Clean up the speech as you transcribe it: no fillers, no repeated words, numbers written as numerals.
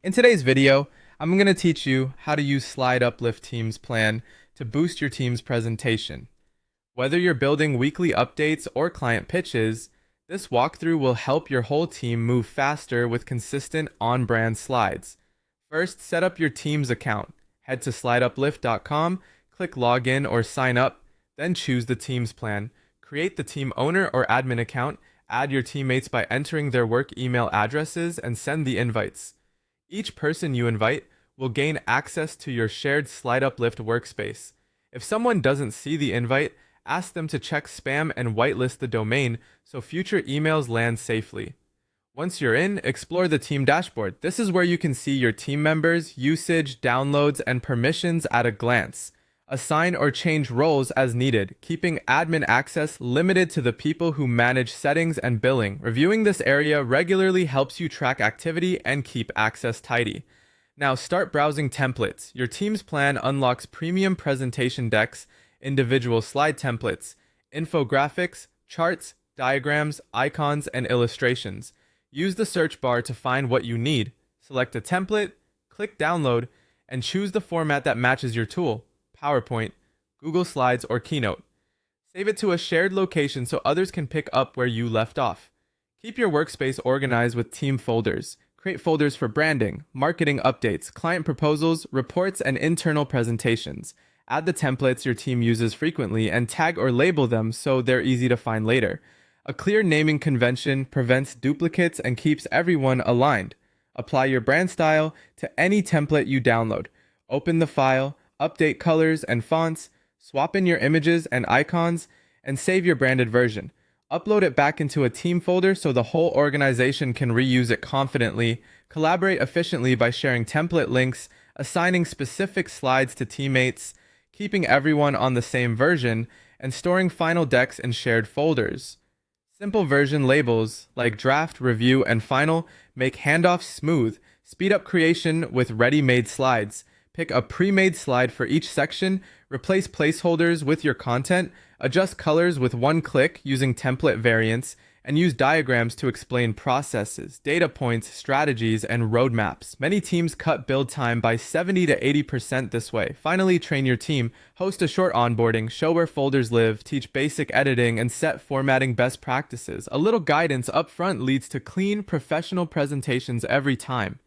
In today's video, I'm going to teach you how to use SlideUpLift Teams Plan to boost your team's presentation. Whether you're building weekly updates or client pitches, this walkthrough will help your whole team move faster with consistent on-brand slides. First, set up your team's account. Head to slideuplift.com, click Login or Sign Up, then choose the Teams plan. Create the team owner or admin account, add your teammates by entering their work email addresses, and send the invites. Each person you invite will gain access to your shared SlideUpLift workspace. If someone doesn't see the invite, ask them to check spam and whitelist the domain so future emails land safely. Once you're in, explore the team dashboard. This is where you can see your team members, usage, downloads, and permissions at a glance. Assign or change roles as needed, keeping admin access limited to the people who manage settings and billing. Reviewing this area regularly helps you track activity and keep access tidy. Now start browsing templates. Your team's plan unlocks premium presentation decks, individual slide templates, infographics, charts, diagrams, icons, and illustrations. Use the search bar to find what you need. Select a template, click download, and choose the format that matches your tool. PowerPoint, Google Slides, or Keynote. Save it to a shared location so others can pick up where you left off. Keep your workspace organized with team folders. Create folders for branding, marketing updates, client proposals, reports, and internal presentations. Add the templates your team uses frequently and tag or label them so they're easy to find later. A clear naming convention prevents duplicates and keeps everyone aligned. Apply your brand style to any template you download. Open the file, update colors and fonts, swap in your images and icons, and save your branded version. Upload it back into a team folder so the whole organization can reuse it confidently. Collaborate efficiently by sharing template links, assigning specific slides to teammates, keeping everyone on the same version, and storing final decks in shared folders. Simple version labels like draft, review, and final make handoffs smooth. Speed up creation with ready-made slides. Pick a pre-made slide for each section, replace placeholders with your content, adjust colors with one click using template variants, and use diagrams to explain processes, data points, strategies, and roadmaps. Many teams cut build time by 70 to 80% this way. Finally, train your team. Host a short onboarding, show where folders live, teach basic editing, and set formatting best practices. A little guidance up front leads to clean, professional presentations every time.